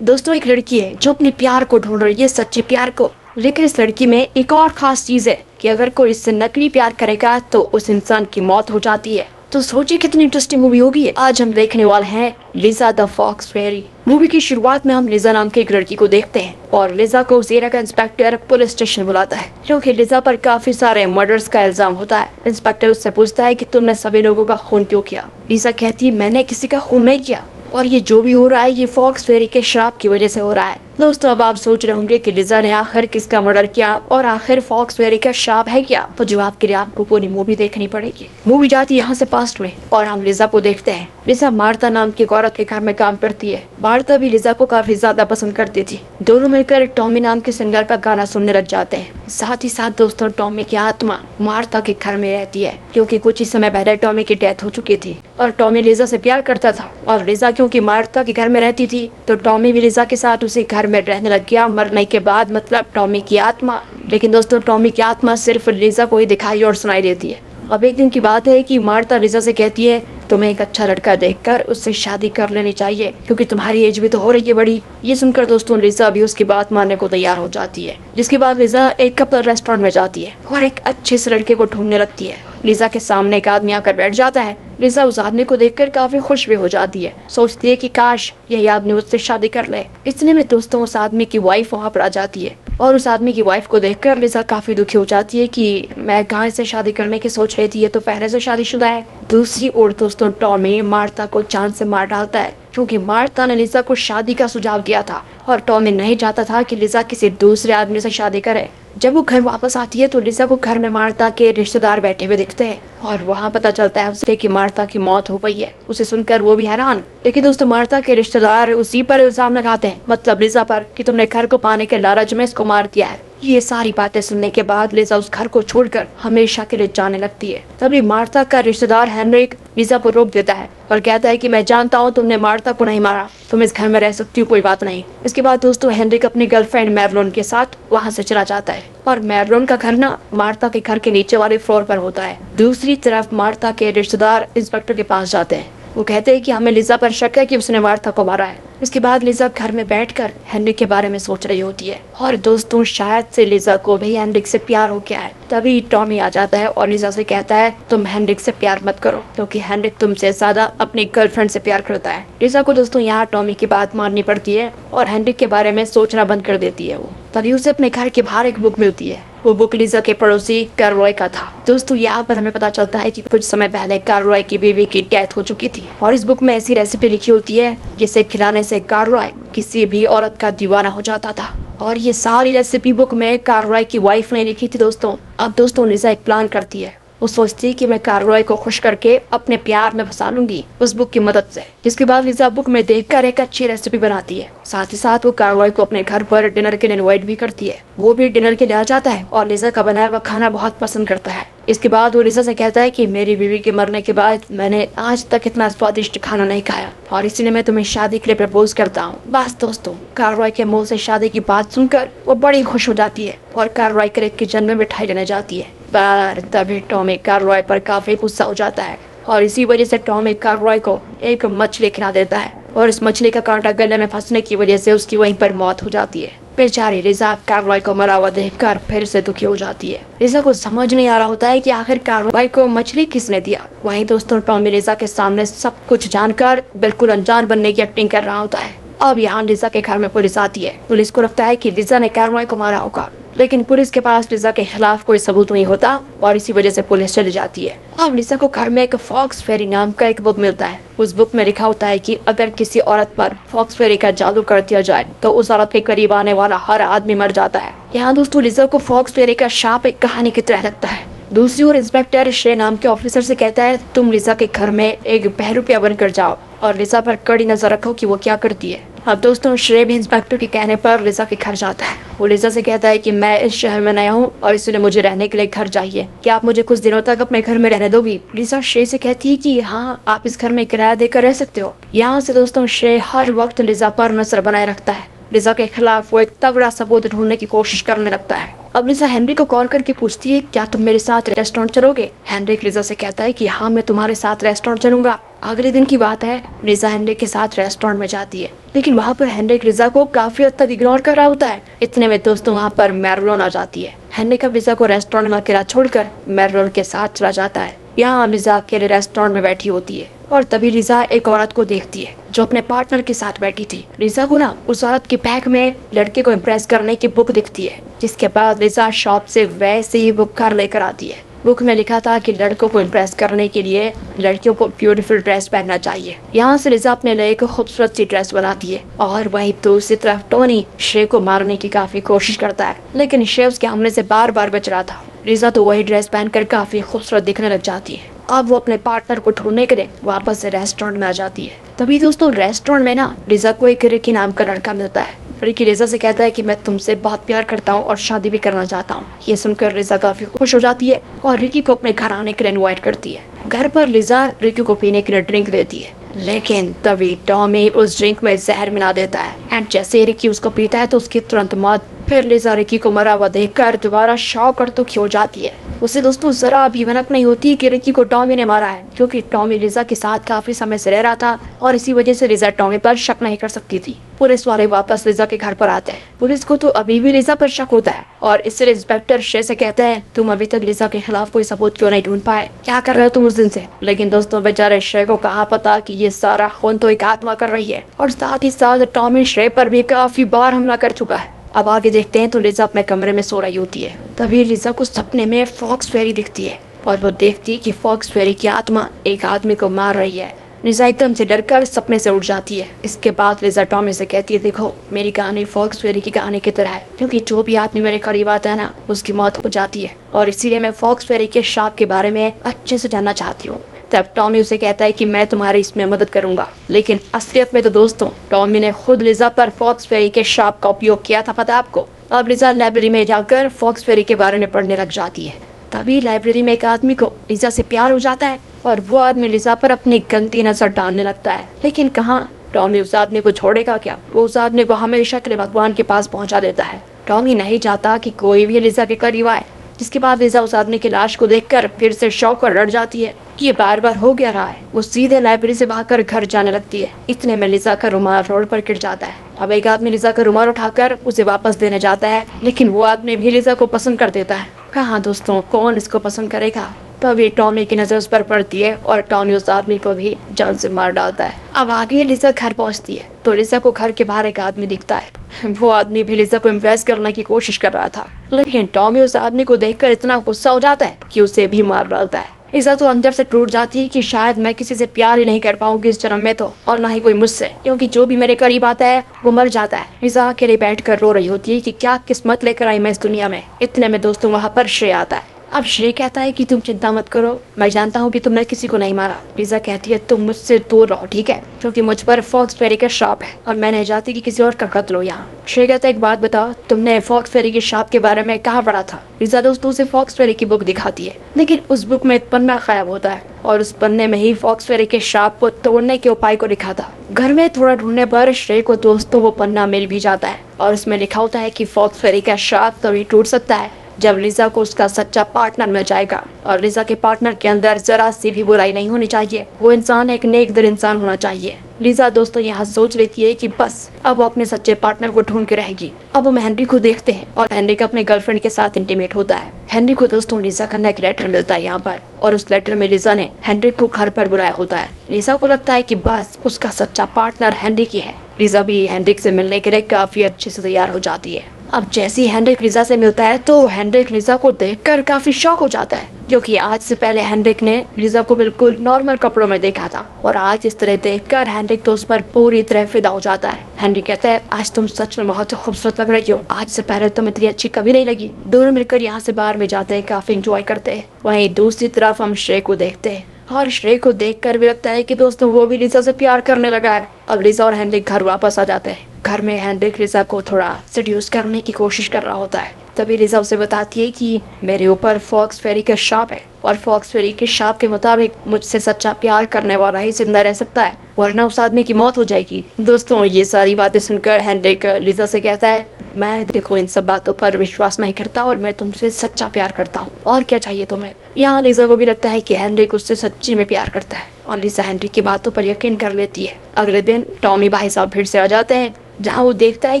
दोस्तों एक लड़की है जो अपने प्यार को ढूंढ रही है, सच्चे प्यार को। लेकिन इस लड़की में एक और खास चीज है कि अगर कोई इससे नकली प्यार करेगा तो उस इंसान की मौत हो जाती है। तो सोचिए कितनी इंटरेस्टिंग मूवी होगी। आज हम देखने वाले हैं Lija the fox Pheri. Movie की शुरुआत में हम लिजा नाम की एक लड़की को देखते हैं और लिजा को ज़ेरा का इंस्पेक्टर पुलिस स्टेशन बुलाता है क्योंकि लिजा पर काफी सारे मर्डर्स का इल्जाम होता है। इंस्पेक्टर उससे पूछता है कि तुमने सभी लोगों का खून क्यों किया। लिजा कहती है मैंने किसी का खून नहीं किया और ये जो भी हो रहा है ये फॉक्स फेरी के श्राप की वजह से हो रहा है। दोस्तों अब आप सोच रहे होंगे कि लिजा ने आखिर किसका मर्डर किया और आखिर फॉक्स फेरी का श्राप है क्या। तो जवाब के लिए आपको पूरी मूवी देखनी पड़ेगी। मूवी जाती है यहाँ से पास्ट में और हम लिजा को देखते हैं। लिजा मार्ता नाम की एक औरत के घर में काम करती है। मार्ता भी लिजा को काफी ज्यादा पसंद करती थी। दोनों मिलकर टॉमी नाम के सिंगर का गाना सुनने लग जाते हैं। साथ ही साथ दोस्तों टॉमी की आत्मा मार्ता के घर में रहती है क्योंकि कुछ ही समय पहले टॉमी की डेथ हो चुकी थी और टॉमी लिजा से प्यार करता था और लिजा क्योंकि मार्ता के घर में रहती थी तो टॉमी भी लिजा के साथ उसी घर में रहने लग गया मरने के बाद, मतलब टॉमी की आत्मा। लेकिन दोस्तों टॉमी की आत्मा सिर्फ लिजा को ही दिखाई और सुनाई देती है। अब एक दिन की बात है कि मार्ता लिजा से कहती है तुम्हें एक अच्छा लड़का देखकर उससे शादी कर लेनी चाहिए क्योंकि तुम्हारी एज भी तो हो रही है बड़ी। ये सुनकर दोस्तों लिजा भी उसकी बात मानने को तैयार हो जाती है। जिसके बाद लिजा एक कपल रेस्टोरेंट में जाती है और एक अच्छे से लड़के को ढूंढने लगती है। लिजा के सामने एक आदमी आकर बैठ जाता है। लिजा उस आदमी को देखकर काफी खुश भी हो जाती है। सोचती है कि काश यही आदमी उससे शादी कर ले। इतने में दोस्तों उस आदमी की वाइफ वहाँ पर आ जाती है और उस आदमी की वाइफ को देखकर लिजा काफी दुखी हो जाती है कि मैं कहाँ से शादी करने की सोच रही थी, ये तो पहले से शादीशुदा है। दूसरी ओर दोस्तों टॉमी मार्ता को जान से मार डालता है क्योंकि मार्ता ने लिजा को शादी का सुझाव दिया था और टॉमी नहीं चाहता था कि लिजा किसी दूसरे आदमी से शादी करे। जब वो घर वापस आती है तो लिजा को घर में मार्ता के रिश्तेदार बैठे हुए दिखते हैं और वहाँ पता चलता है उसे कि मार्ता की मौत हो गई है। उसे सुनकर वो भी हैरान। लेकिन दोस्तों मार्ता के रिश्तेदार उसी पर इल्जाम लगाते हैं, मतलब लिजा पर, कि तुमने घर को पाने के लालच में इसको मार दिया है। ये सारी बातें सुनने के बाद लिजा उस घर को छोड़कर हमेशा के लिए जाने लगती है। तभी मार्ता का रिश्तेदार हेनरिक लिजा को रोक देता है और कहता है कि मैं जानता हूँ तुमने मार्ता को नहीं मारा, तुम इस घर में रह सकती हो, कोई बात नहीं। इसके बाद दोस्तों हेनरिक अपनी गर्लफ्रेंड मैरलोन के साथ वहाँ से चला जाता है और मैरलोन का घर ना मार्ता के घर के नीचे वाले फ्लोर पर होता है। दूसरी तरफ मार्ता के रिश्तेदार इंस्पेक्टर के पास जाते हैं। वो कहते हैं कि हमें लिजा पर शक है कि उसने मार्ता को मारा है। इसके बाद लिजा घर में बैठकर हेनरिक के बारे में सोच रही होती है और दोस्तों शायद से लिजा को भी हेनरिक से प्यार हो गया है। तभी टॉमी आ जाता है और लिजा से कहता है तुम हेनरिक से प्यार मत करो क्योंकि हेनरिक तुमसे ज्यादा अपनी गर्लफ्रेंड से प्यार करता है। लिजा को दोस्तों यहाँ टॉमी की बात माननी पड़ती है और हेनरिक के बारे में सोचना बंद कर देती है। वो तभी उसे अपने घर के बाहर एक बुक मिलती है। वो बुक लिजा के पड़ोसी कार्लरॉय का था। दोस्तों यहाँ पर हमें पता चलता है कि कुछ समय पहले कार्लरॉय की बीवी की डेथ हो चुकी थी और इस बुक में ऐसी रेसिपी लिखी होती है जिसे खिलाने से कार्लरॉय किसी भी औरत का दीवाना हो जाता था और ये सारी रेसिपी बुक में कार्लरॉय की वाइफ ने लिखी थी। दोस्तों अब दोस्तों लिजा एक प्लान करती है। वो सोचती है कि मैं कार्लरॉय को खुश करके अपने प्यार में फंसा लूंगी उस बुक की मदद से। जिसके बाद लिजा बुक में देखकर एक अच्छी रेसिपी बनाती है। साथ ही साथ वो कार्लरॉय को अपने घर पर डिनर के लिए इनवाइट भी करती है। वो भी डिनर के लिए आ जाता है और लिजा का बनाया हुआ खाना बहुत पसंद करता है। इसके बाद वो लिजा से कहता है कि मेरी बीवी के मरने के बाद मैंने आज तक इतना स्वादिष्ट खाना नहीं खाया और इसीलिए मैं तुम्हें शादी के लिए प्रपोज करता हूँ। बस दोस्तों कार्लरॉय के मुंह से शादी की बात सुनकर वो बड़ी खुश हो जाती है और कार्लरॉय के किचन में मिठाई लेने जाती है। पर तभी टॉमी कार्लरॉय पर काफी गुस्सा हो जाता है और इसी वजह से टॉमी कार्लरॉय को एक मछली खिला देता है और इस मछली का कांटा गले में फंसने की वजह से उसकी वहीं पर मौत हो जाती है। बेचारी लिजा कार्लरॉय को मरा हुआ देखकर फिर से दुखी हो जाती है। लिजा को समझ नहीं आ रहा होता है कि आखिर कार्लरॉय को मछली किसने दिया। वहीं दोस्तों टॉमी लिजा के सामने सब कुछ जानकर बिल्कुल अनजान बनने की एक्टिंग कर रहा होता है। अब यहाँ लिजा के घर में पुलिस आती है। पुलिस को लगता है कि लिजा ने कार्लरॉय को मारा होगा, लेकिन पुलिस के पास लिजा के खिलाफ कोई सबूत नहीं होता और इसी वजह से पुलिस चली जाती है। अब लिजा को घर में एक फॉक्स फेरी नाम का एक बुक मिलता है। उस बुक में लिखा होता है कि अगर किसी औरत पर फॉक्स फेरी का जादू कर दिया जाए तो उस औरत के करीब आने वाला हर आदमी मर जाता है। यहाँ दोस्तों लिजा को फॉक्स फेरी का शाप एक कहानी की तरह लगता है। दूसरी ओर इंस्पेक्टर श्रे नाम के ऑफिसर से कहता है तुम लिजा के घर में एक बहरूपिया बनकर जाओ और लिजा पर कड़ी नजर रखो कि वो क्या करती है। अब दोस्तों श्रे भी इंस्पेक्टर के कहने पर लिजा के घर जाता है। वो लिजा से कहता है कि मैं इस शहर में नया हूँ और इसलिए मुझे रहने के लिए घर चाहिए, क्या आप मुझे कुछ दिनों तक अपने घर में रहने दोगी। लिजा श्रे से कहती है कि हाँ आप इस घर में किराया देकर रह सकते हो। यहाँ से दोस्तों श्रे हर वक्त लिजा पर नजर बनाए रखता है। लिजा के खिलाफ वो एक तगड़ा सबूत ढूंढने की कोशिश करने लगता है। अब लिजा हेनरी को कॉल करके पूछती है क्या तुम मेरे साथ रेस्टोरेंट चलोगे। हेनरी लिजा से कहता है कि हाँ मैं तुम्हारे साथ रेस्टोरेंट चलूंगा। अगले दिन की बात है, रिजा हेनरिक के साथ रेस्टोरेंट में जाती है, लेकिन वहाँ पर हेनरिक रिजा को काफी हद तक इग्नोर कर रहा होता है। इतने में दोस्तों वहाँ पर मैरोन आ जाती है। हेनरिक अब रिजा को रेस्टोरेंट में अकेला छोड़कर मैरोन के साथ चला जाता है। यहाँ रिजा अकेले रेस्टोरेंट में बैठी होती है और तभी रिजा एक औरत को देखती है जो अपने पार्टनर के साथ बैठी थी। रिजा को ना उस औरत के बैग में लड़के को इम्प्रेस करने की बुक दिखती है, जिसके बाद रिजा शॉप से वैसे ही बुक घर लेकर आती है। बुक में लिखा था कि लड़कों को इम्प्रेस करने के लिए लड़कियों को ब्यूटीफुल ड्रेस पहनना चाहिए। यहाँ से रिजा अपने लिए एक खूबसूरत सी ड्रेस बनाती है और वहीं दूसरी तरफ टोनी श्रे को मारने की काफी कोशिश करता है, लेकिन श्रे उसके हमले से बार बार बच रहा था। रिजा तो वही ड्रेस पहनकर काफी खूबसूरत दिखने लग जाती है। अब वो अपने पार्टनर को ढूंढने के लिए वापस से रेस्टोरेंट में आ जाती है। तभी दोस्तों रेस्टोरेंट में ना रिजा को एक रिकी नाम का लड़का मिलता है। रिकी रिजा से कहता है कि मैं तुमसे बहुत प्यार करता हूँ और शादी भी करना चाहता हूँ। ये सुनकर रिजा काफी खुश हो जाती है और रिकी को अपने घर आने के लिए इनवाइट करती है। घर पर रिजा रिकी को पीने के लिए ड्रिंक देती है, लेकिन तभी टॉमी उस ड्रिंक में जहर मिला देता है एंड जैसे रिकी उसको पीता है तो उसकी तुरंत मौत। फिर लिजा रिकी को मरा हुआ देखकर दोबारा शॉक और दुखी हो जाती है। उसे दोस्तों जरा भी भनक नहीं होती कि रिकी को टॉमी ने मारा है, क्योंकि टॉमी लिजा के साथ काफी समय से रह रहा था और इसी वजह से लिजा टॉमी पर शक नहीं कर सकती थी। पुलिस वाले वापस लिजा के घर पर आते हैं। पुलिस को तो अभी भी लिजा पर शक होता है और इसलिए इंस्पेक्टर शे से कहते हैं तुम अभी तक लिजा के खिलाफ कोई सबूत क्यों नहीं ढूंढ पाए, क्या कर रहे हो तुम उस दिन से। लेकिन दोस्तों बेचारे शे को कहा पता कि ये सारा खून तो एक आत्मा कर रही है और साथ ही साथ टॉमी शे पर भी काफी बार हमला कर चुका है। अब आगे देखते हैं तो लिजा अपने कमरे में सो रही होती है। तभी लिजा को सपने में फॉक्स फेरी दिखती है और वो देखती है कि फॉक्स फेरी की आत्मा एक आदमी को मार रही है। लिजा एकदम से डरकर सपने से उठ जाती है। इसके बाद लिजा टॉमी से कहती है देखो मेरी कहानी फॉक्स फेरी की कहानी की तरह है, क्योंकि जो भी आदमी मेरे करीब आता है ना उसकी मौत हो जाती है और इसीलिए मैं फॉक्स फेरी के शाप के बारे में अच्छे से जानना चाहती हूँ। तब टॉमी उसे कहता है कि मैं तुम्हारी इसमें मदद करूंगा, लेकिन असलियत में तो दोस्तों टॉमी ने खुद लिजा पर फॉक्स फेरी के शाप का उपयोग किया था, पता आपको। अब लिजा लाइब्रेरी में जाकर फॉक्स फेरी के बारे में पढ़ने लग जाती है। तभी लाइब्रेरी में एक आदमी को लिजा से प्यार हो जाता है और वो आदमी लिजा पर अपनी गंदी नजर डालने लगता है, लेकिन कहाँ टॉमी उस आदमी को छोड़ेगा क्या। वो उस आदमी को हमेशा के लिए भगवान के पास पहुंचा देता है। टॉमी नहीं चाहता कि कोई भी लिजा के करीब आए। जिसके बाद लिजा उस आदमी की लाश को देखकर फिर से शौक और डर जाती है कि ये बार बार हो गया रहा है। वो सीधे लाइब्रेरी से भागकर घर जाने लगती है। इतने में लिजा का रुमाल रोड पर गिर जाता है। अब एक आदमी लिजा का रुमाल उठाकर उसे वापस देने जाता है, लेकिन वो आदमी भी लिजा को पसंद कर देता है। कहाँ दोस्तों कौन इसको पसंद करेगा। तभी टॉमी की नजर उस पर पड़ती है और टॉमी उस आदमी को भी जान से मार डालता है। अब आगे लिजा घर पहुंचती है तो लिजा को घर के बाहर एक आदमी दिखता है। वो आदमी भी लिजा को इम्प्रेस करने की कोशिश कर रहा था, लेकिन टॉमी उस आदमी को देखकर इतना गुस्सा हो जाता है कि उसे भी मार डालता है। लिजा तो अंदर से टूट जाती है कि शायद मैं किसी से प्यार ही नहीं कर पाऊंगी इस जन्म में तो, और ना ही कोई मुझसे, क्योंकि जो भी मेरे करीब आता है वो मर जाता है। लिजा अकेले बैठ कर रो रही होती है कि क्या किस्मत लेकर आई मैं इस दुनिया में। इतने में दोस्तों वहाँ पर श्रेय आता है। अब श्रेय कहता है कि तुम चिंता मत करो, मैं जानता हूँ कि तुमने किसी को नहीं मारा। लिजा कहती है तुम मुझसे दूर रहो ठीक है, क्योंकि मुझ पर फॉक्स फेरी का श्राप है और मैं नहीं चाहती कि किसी और का कत्ल हो यहाँ। श्रेय कहता है एक बात बताओ, तुमने फॉक्स फेरी के श्राप के बारे में कहाँ पढ़ा था। लिजा दोस्तों उसे फॉक्स फेरी की बुक दिखाती है, लेकिन उस बुक में एक पन्ना गायब होता है और उस पन्ने में ही फॉक्स फेरी के श्राप को तोड़ने के उपाय को लिखा था। घर में थोड़ा ढूंढने पर श्रेय को दोस्तों वो पन्ना मिल भी जाता है और उसमें लिखा होता है कि फॉक्स फेरी का श्राप तभी टूट सकता है जब लिजा को उसका सच्चा पार्टनर मिल जाएगा, और लिजा के पार्टनर के अंदर जरा सी भी बुराई नहीं होनी चाहिए। वो इंसान एक नेक दिल इंसान होना चाहिए। लिजा दोस्तों यहाँ सोच लेती है कि बस अब वो अपने सच्चे पार्टनर को ढूंढ के रहेगी। अब हम हेनरी को देखते हैं और हेनरी का अपने गर्लफ्रेंड के साथ इंटीमेट होता है। हेनरी को दोस्तों लिजा का एक लेटर मिलता है यहाँ पर, और उस लेटर में लिजा ने हेनरी को घर पर बुलाया होता है। लिजा को लगता है कि बस उसका सच्चा पार्टनर हेनरी की है। लिजा भी हेनरी से मिलने के लिए काफी अच्छे से तैयार हो जाती है। अब जैसे ही हेनरिक लिजा से मिलता है तो हेनरिक लिजा को देखकर काफी शॉक हो जाता है, क्योंकि आज से पहले हेनरिक ने लिजा को बिल्कुल नॉर्मल कपड़ों में देखा था और आज इस तरह देखकर हेनरिक तो उस पर पूरी तरह फिदा हो जाता है। हेनरिक कहता है आज तुम सच में बहुत खूबसूरत लग रही हो, आज से पहले तुम इतनी अच्छी कभी नहीं लगी। दोनों मिलकर यहाँ से बाहर में जाते हैं, काफी इंजॉय करते हैं। वहीं दूसरी तरफ हम श्रेय को देखते हैं और श्रेय को देखकर भी लगता है कि दोस्तों वो भी लिजा से प्यार करने लगा है। अब लिजा और हेनरिक घर वापस आ जाते हैं। घर में हेनरिक लिजा को थोड़ा सेड्यूस करने की कोशिश कर रहा होता है। तभी लिजा उसे बताती है कि मेरे ऊपर फॉक्स फेरी का शाप है और फॉक्स फेरी के शाप के मुताबिक मुझसे सच्चा प्यार करने वाला ही जिंदा रह सकता है, वरना उस आदमी की मौत हो जाएगी। दोस्तों ये सारी बातें सुनकर हेनरिक लिजा से कहता है मैं देखो इन सब बातों पर विश्वास नहीं करता और मैं तुमसे सच्चा प्यार करता हूँ, और क्या चाहिए तुम्हें। यहाँ लिजा को भी लगता है कि हेनरिक उससे सच्ची में प्यार करता है और लिजा हेनरिक की बातों पर यकीन कर लेती है। अगले दिन टॉमी भाई साहब फिर से आ जाते हैं, जहाँ वो देखता है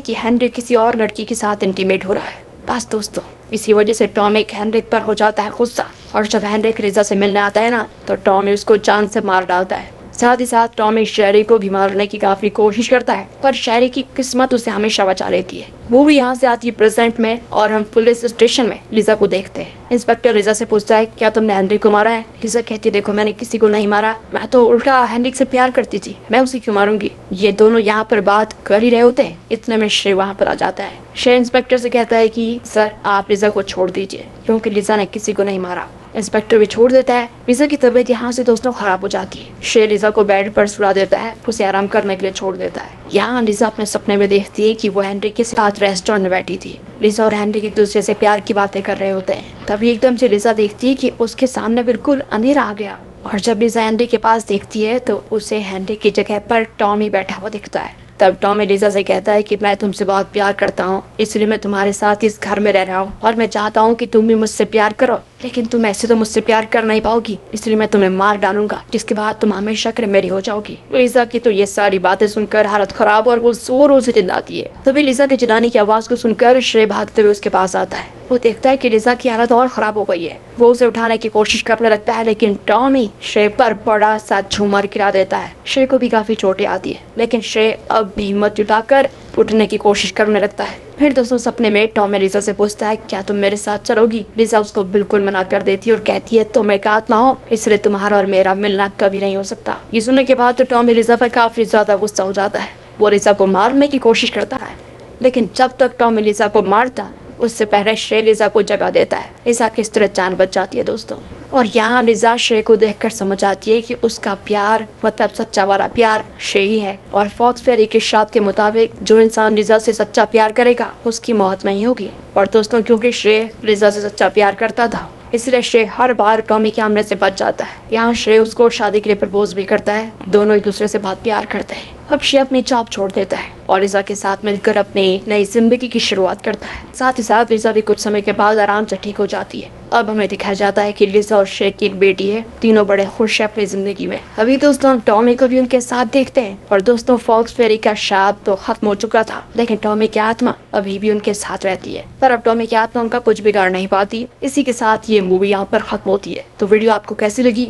कि हेनरिक किसी और लड़की के साथ इंटीमेट हो रहा है। बस दोस्तों, इसी वजह से टॉमी हेनरिक पर हो जाता है गुस्सा, और जब हेनरिक लिजा से मिलने आता है ना, तो टॉमी उसको जान से मार डालता है। साथ ही साथ टॉमी शेरी को भी मारने की काफी कोशिश करता है, पर शेरी की किस्मत उसे हमेशा बचा लेती है। वो भी यहाँ से आती है प्रेजेंट में और हम पुलिस स्टेशन में लिजा को देखते हैं। इंस्पेक्टर लिजा से पूछता है, क्या तुमने हेनरिक को मारा है? लिजा कहती है, देखो मैंने किसी को नहीं मारा, मैं तो उल्टा हेनरिक से प्यार करती थी, मैं उसे क्यों मारूंगी। ये दोनों यहाँ पर बात कर ही रहे होते हैं, इतने में श्रे वहाँ पर आ जाता है। श्रे इंस्पेक्टर से कहता है कि सर आप लिजा को छोड़ दीजिए, क्योंकि लिजा ने किसी को नहीं मारा। इंस्पेक्टर भी छोड़ देता है। लिजा की तबीयत यहाँ से दोस्तों खराब हो जाती है। शे लिजा को बेड पर सुला देता है, उसे आराम करने के लिए छोड़ देता है। यहाँ लिजा अपने सपने में देखती है कि वो हेनरिक के साथ रेस्टोरेंट में बैठी थी। लिजा और हेनरिक एक दूसरे से प्यार की बातें कर रहे होते हैं। तभी एकदम से लिजा देखती है कि उसके सामने बिल्कुल अंधेरा आ गया, और जब लिजा हेनरिक के पास देखती है तो उसे हेनरिक की जगह पर टॉमी बैठा हुआ दिखता है। तब टॉमी लिजा से कहता है कि मैं तुमसे बहुत प्यार करता हूँ, इसलिए मैं तुम्हारे साथ इस घर में रह रहा हूँ, और मैं चाहता हूँ कि तुम भी मुझसे प्यार करो, लेकिन तुम ऐसे तो मुझसे प्यार कर नहीं पाओगी, इसलिए मैं तुम्हें मार डालूंगा, जिसके बाद तुम हमेशा के लिए मेरी हो जाओगी। लिजा की तो ये सारी बातें सुनकर हालत खराब और वो जोरों से चिल्लाती है। तभी लिजा के चिल्लाने की आवाज को सुनकर श्रे भागते हुए उसके पास आता है। वो देखता है कि लिजा की हालत और खराब हो गई है। वो उसे उठाने की कोशिश करने लगता है, लेकिन टॉमी श्रे पर बड़ा सा झूमर गिरा देता है। श्रे को भी काफी चोटें आती है, लेकिन श्रे अब भी हिम्मत जुटाकर उठने की कोशिश करने लगता है। फिर दोस्तों सपने में टॉमी लिजा से पूछता है, क्या तुम मेरे साथ चलोगी? लिजा उसको बिल्कुल मना कर देती है और कहती है, तुम एक आत्मा हो, इसलिए तुम्हारा और मेरा मिलना कभी नहीं हो सकता। ये सुनने के बाद तो टॉमी लिजा पर काफी ज्यादा गुस्सा हो जाता है। वो लिजा को मारने की कोशिश करता है, लेकिन जब तक टॉमी लिजा को मारता उससे पहले श्रे लिजा को जगा देता है। लिजा किस तरह जान बच जाती है दोस्तों। और यहाँ लिजा श्रे को देखकर समझ आती है कि उसका प्यार मतलब सच्चा वाला प्यार श्रे ही है, और फॉक्स फेरी के शर्त के मुताबिक जो इंसान लिजा से सच्चा प्यार करेगा उसकी मौत नहीं होगी। और दोस्तों क्योंकि श्रे लिजा से सच्चा प्यार करता था, इसलिए श्रे हर बार टॉमी के हमले से बच जाता है। यहाँ श्रे उसको शादी के लिए प्रपोज भी करता है। दोनों एक दूसरे से बहुत प्यार करते हैं। अब श्रे अपनी जॉब छोड़ देता है और लिजा के साथ मिलकर अपनी नई जिंदगी की शुरुआत करता है। साथ ही साथ लिजा भी कुछ समय के बाद आराम से ठीक हो जाती है। अब हमें दिखाया जाता है कि लिजा और श्रे की एक बेटी है। तीनों बड़े खुश है अपनी जिंदगी में। अभी दोस्तों हम टॉमी को भी उनके साथ देखते हैं। और दोस्तों फॉक्स फेरी का शाप तो खत्म हो चुका था, लेकिन टॉमी की आत्मा अभी भी उनके साथ रहती है। पर अब टॉमी की आत्मा उनका कुछ बिगाड़ नहीं पाती। इसी के साथ ये मूवी यहाँ पर खत्म होती है। तो वीडियो आपको कैसी लगी